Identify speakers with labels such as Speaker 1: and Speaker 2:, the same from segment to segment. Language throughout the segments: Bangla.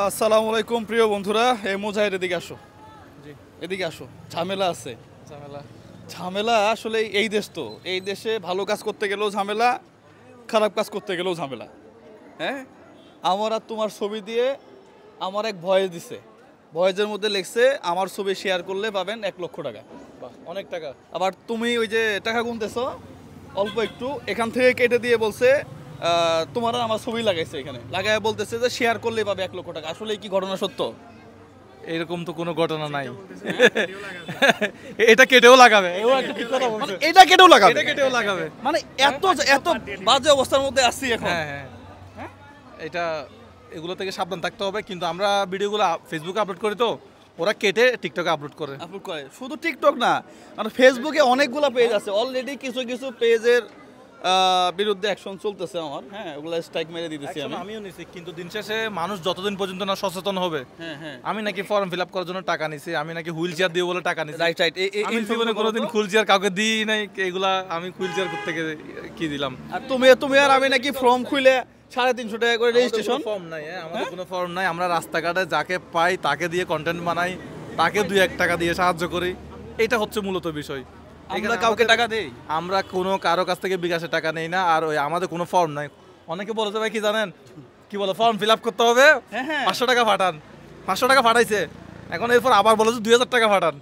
Speaker 1: আসসালামু আলাইকুম প্রিয় বন্ধুরা, এই মুজাহিদ এদিকে আসো। এদিকে আসো, ঝামেলা আছে। ঝামেলা আসলে এই দেশ, তো এই দেশে ভালো কাজ করতে গেলেও ঝামেলা, খারাপ কাজ করতে গেলেও ঝামেলা। হ্যাঁ, আমার আর তোমার ছবি দিয়ে আমার এক ভয়েস দিছে, ভয়েসের মধ্যে লিখছে আমার ছবি শেয়ার করলে পাবেন 1 লক্ষ টাকা।
Speaker 2: অনেক টাকা।
Speaker 1: আবার তুমি ওই যে টাকা গুনতেছো অল্প একটু, এখান থেকে কেটে দিয়ে বলছে তোমার আমার ছবি লাগাইছে, এখানে লাগায় বলতেছে যে শেয়ার করলেই পাবে 1 লক্ষ টাকা। আসলে কি ঘটনা সত্য?
Speaker 2: এরকম তো কোনো ঘটনা নাই। এটা কেটেও লাগাবে,
Speaker 1: এটা কেটেও লাগাবে,
Speaker 2: এটা কেটেও লাগাবে,
Speaker 1: মানে এত এত বাজে অবস্থার মধ্যে আছি এখন।
Speaker 2: হ্যাঁ, এটা এগুলো থেকে সাবধান থাকতে হবে। কিন্তু আমরা ভিডিওগুলো ফেসবুকে আপলোড করি, তো ওরা কেটে টিকটকে আপলোড করে।
Speaker 1: শুধু টিকটক না, মানে ফেসবুকে অনেকগুলো পেজ আছে অলরেডি, কিছু কিছু পেজের বিরুদ্ধে অ্যাকশন চলতেছে আমার। হ্যাঁ, ওগুলা স্ট্রাইক মেরে দিতেছি
Speaker 2: আমিও নিছি। কিন্তু দিন শেষে মানুষ যতদিন পর্যন্ত না সচেতন হবে, আমি নাকি ফর্ম ফিল আপ করার জন্য টাকা নিছি, আমি নাকি হুইল চেয়ার দিয়ে বলে টাকা নিছি।
Speaker 1: রাইট রাইট,
Speaker 2: এই জীবনে কোনোদিন হুইল চেয়ার কাউকে দিই নাই। এগুলা আমি হুইল চেয়ার থেকে কি দিলাম?
Speaker 1: আর তুমি আর আমি নাকি ফর্ম খুলে 350 টাকা করে রেজিস্ট্রেশন।
Speaker 2: ফর্ম নাই, আমাদের কোনো ফর্ম নাই। আমরা রাস্তাঘাটে যাকে পাই তাকে দিয়ে কন্টেন্ট বানাই, তাকে 2-1 টাকা দিয়ে সাহায্য করি। এটা হচ্ছে মূলত বিষয়।
Speaker 1: আমরা কাউকে টাকা দেই?
Speaker 2: আমরা কোনো কারো কাছ থেকে বিকাশে টাকা নেই না। আর ওই আমাদের কোনো ফর্ম নাই। অনেকে বলে ভাই কি জানেন, কি বলে ফর্ম ফিল আপ করতে হবে, 500 টাকা পাঠান। 500 টাকা পাঠাইছে, এখন এরপর আবার বলে যে 2000 টাকা পাঠান।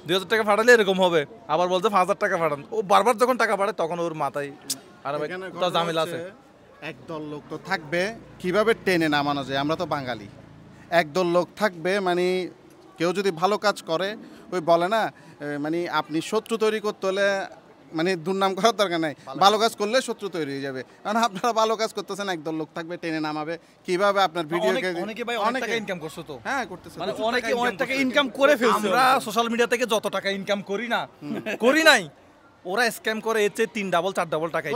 Speaker 2: 2000 টাকা পাঠালে এরকম হবে, আবার বলছে 5000 টাকা পাঠান। ও বারবার যখন টাকা পাঠায় তখন ওর মাথায় আর ঝামেলা আছে।
Speaker 3: একদল লোক তো থাকবে, কিভাবে টেনে নামানো যায়? আমরা তো বাঙালি, একদল লোক থাকবে, মানে কেউ যদি ভালো কাজ করে, ওই বলে না, মানে আপনি শত্রু তৈরি করতে হলে মানে দুর্নাম করার দরকার নাই, ভালো কাজ করলে শত্রু তৈরি হয়ে যাবে। কারণ আপনারা ভালো কাজ করতেছেন, একদল লোক থাকবে টেনে নামাবে। কিভাবে আপনার ভিডিওকে
Speaker 2: অনেকে ভাই অনেক টাকা ইনকাম করছে, তো
Speaker 3: হ্যাঁ করতেছে,
Speaker 1: মানে অনেকে অনেক টাকা ইনকাম করে ফেলছে।
Speaker 2: আমরা সোশ্যাল মিডিয়া থেকে যত টাকা ইনকাম করি না, করি নাই, ওরা স্ক্যাম করে এর চেয়ে 3 ডাবল 4 ডাবল টাকা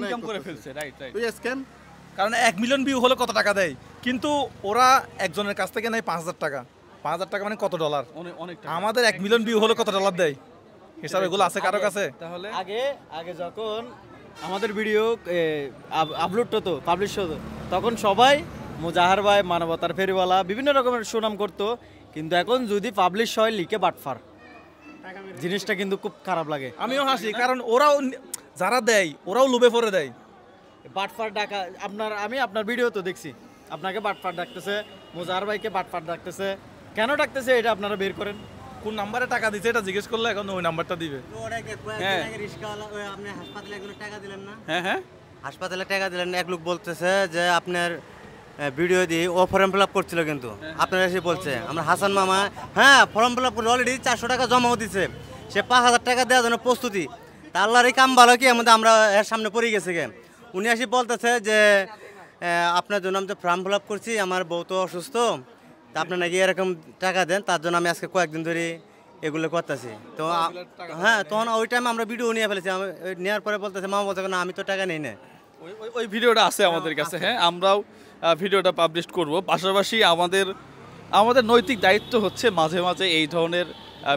Speaker 1: ইনকাম করে ফেলছে। রাইট রাইট,
Speaker 3: ওই স্ক্যাম।
Speaker 2: কারণ 1 মিলিয়ন ভিউ হলে কত টাকা দেয়, কিন্তু ওরা একজনের কাছ থেকে নেয় 5000 টাকা। 5000 টাকা মানে কত ডলার? অনেক টাকা। আমাদের 1 মিলিয়ন ভিউ হলে কত ডলার দেয়? হিসাব এগুলো আছে কারো কাছে?
Speaker 4: তাহলে আগে যখন আমাদের ভিডিও আপলোড হতো, পাবলিশ হতো, তখন সবাই মুজাহার ভাই, মানবতার ফেরিওয়ালা, বিভিন্ন রকমের সুনাম করতো। কিন্তু এখন যদি পাবলিশ হয় লিখে বাটফার, জিনিসটা কিন্তু খুব খারাপ লাগে।
Speaker 2: আমিও হাসি, কারণ ওরাও যারা দেয় ওরাও লোভে পড়ে দেয়।
Speaker 4: বাটফার ডাকা আমি আপনার ভিডিও তো দেখছি, আপনাকে বাটফার ডাকতেছে, মুজাহার ভাইকে বাটফার ডাকতেছে। কেন ডাকতেছে এটা আপনারা বের করেন।
Speaker 2: কোন নাম্বারে টাকা দিছে এটা জিজ্ঞেস করলে এখন ওই নাম্বারটা দিবে।
Speaker 5: হাসপাতালে টাকা দিলেন, এক লোক বলতেছে যে আপনার ভিডিও দিয়ে ও ফর্ম ফিল আপ করছিল, কিন্তু আপনার এসে বলছে আমরা হাসান মামা, হ্যাঁ ফর্ম ফিল আপ করে অলরেডি 400 টাকা জমাও দিছে, সে 5000 টাকা দেওয়ার জন্য প্রস্তুতি। তা আল্লাহর এই কাম ভালো কি আমাদের, আমরা এর সামনে পড়ে গেছে গে। উনি এসে বলতেছে যে আপনার জন্য আমি তো ফর্ম ফিল আপ করছি, আমার বউ তো অসুস্থ, তা আপনি নাকি এরকম টাকা দেন, তার জন্য আমি আজকে কয়েকদিন ধরে এগুলো করতেছি। তো হ্যাঁ, তখন ওই টাইমে আমরা ভিডিও নিয়ে ফেলেছি। নেওয়ার পরে বলতেছে, মামা বলছে না আমি তো টাকা নেই না।
Speaker 1: ওই ভিডিওটা আছে আমাদের কাছে। হ্যাঁ, আমরাও ভিডিওটা পাবলিশ করব। পাশাপাশি আমাদের নৈতিক দায়িত্ব হচ্ছে মাঝে মাঝে এই ধরনের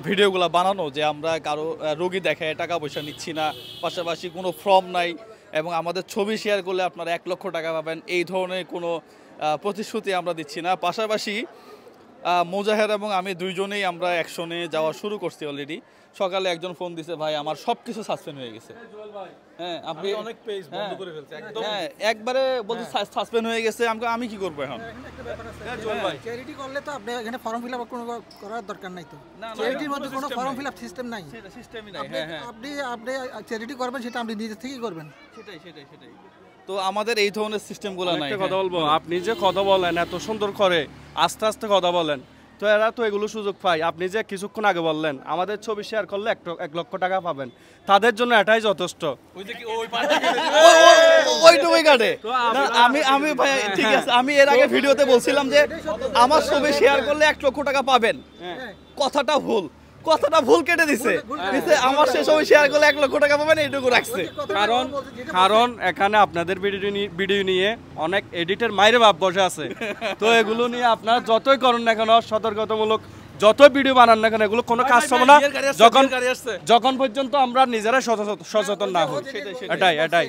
Speaker 1: ভিডিওগুলো বানানো, যে আমরা কারো রোগী দেখায় টাকা পয়সা নিচ্ছি না, পাশাপাশি কোনো ফর্ম নাই, এবং আমাদের ছবি শেয়ার করলে আপনারা 1 লক্ষ টাকা পাবেন, এই ধরনের কোনো প্রতিশ্রুতি আমরা দিচ্ছি না। পাশাপাশি মুজাহিদ এবং আমি দুইজনেই আমরা অ্যাকশনে যাওয়া শুরু করছি অলরেডি। সকালে একজন ফোন দিছে, ভাই আমার সবকিছু সাসপেন্ড হয়ে গেছে। হ্যাঁ, আপনি
Speaker 2: অনেক পেজ বন্ধ করে ফেলছে একদম।
Speaker 1: হ্যাঁ, একবারে বলতে সাসপেন্ড হয়ে গেছে। আমি কি করব এখন?
Speaker 6: চ্যারিটি করলে তো আপনি এখানে ফর্ম ফিল আপ করার দরকার নাই, তো চ্যারিটির মধ্যে কোনো ফর্ম ফিল আপ সিস্টেম নাই,
Speaker 1: সেটা সিস্টেমই নাই।
Speaker 6: আপনি চ্যারিটি করবেন, সেটা আপনি নিজে থেকেই করবেন।
Speaker 1: সেটাই। তো আমাদের এই ধরনের সিস্টেমগুলো নাই।
Speaker 7: কথা বলবো, আপনি যে কথা বলেন এত সুন্দর করে, আস্তে আস্তে কথা বলেন, তো এরা তো এগুলো সুযোগ পায়। আপনি যে কিছুক্ষণ আগে বললেন আমাদের ছবি শেয়ার করলে 1 লক্ষ টাকা পাবেন, তাদের জন্য এটাই যথেষ্ট।
Speaker 1: ওইটুকুই কাটে। আমি ভাই ঠিক আছে, আমি এর আগে ভিডিওতে বলছিলাম যে আমার ছবি শেয়ার করলে 1 লক্ষ টাকা পাবেন, কথাটা ভুল কেটে দিছে। আমার সে ছবি শেয়ার করলে 1 লক্ষ টাকা পাবেন এইটুকু রাখছে।
Speaker 7: কারণ এখানে আপনাদের ভিডিও নিয়ে অনেক এডিটের মাইরে বাপ বসে আছে, তো এগুলো নিয়ে আপনারা যতই করেন না কেন সতর্কতামূলক যত ভিডিও বানান না কেন এগুলো কোনো কাজ হবে না যখন পর্যন্ত আমরা নিজেরা সচেতন না হই। এটাই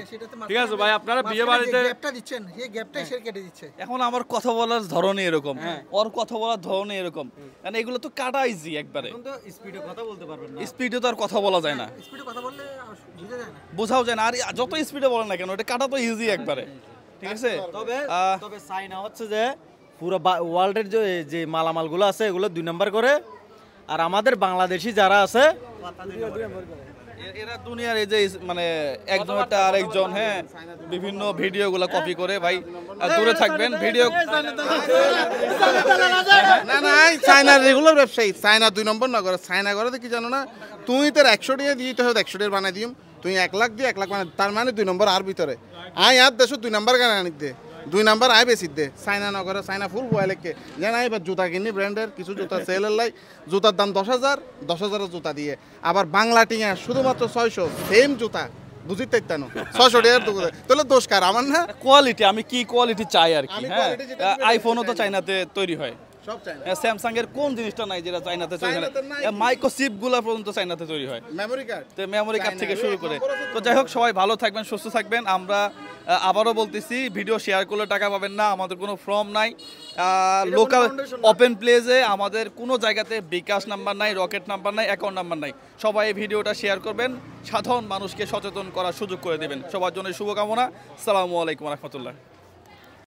Speaker 7: ঠিক আছে ভাই, আপনারা বিয়ে বাড়িতে
Speaker 6: গ্যাপটা দিচ্ছেন, সেই গ্যাপটাই সে কেটে দিচ্ছে।
Speaker 1: এখন আমার কথা বলার ধরনই এরকম, ওর কথা বলার ধরনই এরকম, কারণ এগুলো তো কাটা ইজি একবারে।
Speaker 4: এখন তো স্পিডে কথা বলতে পারবেন না,
Speaker 1: স্পিডে তো আর কথা বলা যায় না,
Speaker 6: স্পিডে কথা বললে বুঝা যায় না,
Speaker 1: বোঝাও যায় না। আর যত স্পিডে বলেন না কেন, এটা কাটা তো ইজি একবারে, ঠিক আছে।
Speaker 4: তবে চাইনা হচ্ছে যে পুরো ওয়ার্ল্ডের যে মালামালগুলো আছে এগুলো 2 নাম্বার করে, আর আমাদের বাংলাদেশি যারা আছে
Speaker 1: এরা দুনিয়ার এই যে মানে একজনটা আরেকজন বিভিন্ন ভিডিওগুলো কপি করে ভাই দূরে থাকবেন ভিডিও।
Speaker 3: না না, চায়নার রেগুলার ব্যবসায়ী, চায়না 2 নম্বর না করে, চায়না করে কি জানো না, তুই তোর 100 টাকা দিয়ে তো 100 টাকা বানাই দিম, তুই 1 লাখ দিয়ে 1 লাখ বানাই, তার মানে 2 নম্বর আর ভিতরে আয় আর দেশ 2 নম্বর গান আনি দে, 2 নম্বর আয় বেশি দে। চায়না না করে, চায়না ফুল বয়ালেকে যেন এবার জুতা কিনি ব্র্যান্ডের, কিছু জুতা সেলের লাই, জুতার দাম 10,000, 10,000 জুতা দিয়ে, আবার বাংলা টিঙা শুধুমাত্র 600 সেম জুতা, বুঝিতে তানো 600 টাকার দোকান, তাহলে দোষ কার? আমার না।
Speaker 1: কোয়ালিটি আমি কি কোয়ালিটি চাই আর কি।
Speaker 3: আমি
Speaker 1: হ্যাঁ,
Speaker 3: quality যেটা
Speaker 1: আইফোনও তো চাইনাতে তৈরি হয়,
Speaker 3: সব চায়না,
Speaker 1: স্যামসাং এর কোন জিনিসটা নাই যেটা চাইনাতে তৈরি হয়?
Speaker 3: চায়নাতে নাই।
Speaker 1: মাইক্রো চিপ গুলা পর্যন্ত চাইনাতে তৈরি হয়,
Speaker 3: মেমোরি কার্ড।
Speaker 1: তো মেমোরি কার্ড থেকে শুরু করে। তো যাই হোক, সবাই ভালো থাকবেন, সুস্থ থাকবেন। আমরা আবারও বলতেছি, ভিডিও শেয়ার করলে টাকা পাবেন না, আমাদের কোনো ফর্ম নাই, লোকাল ওপেন প্লেসে আমাদের কোনো জায়গাতে বিকাশ নাম্বার নাই, রকেট নাম্বার নাই, অ্যাকাউন্ট নাম্বার নাই। সবাই এই ভিডিওটা শেয়ার করবেন, সাধারণ মানুষকে সচেতন করার সুযোগ করে দেবেন। সবার জন্য শুভকামনা। আসসালামু আলাইকুম রহমতুল্লাহ।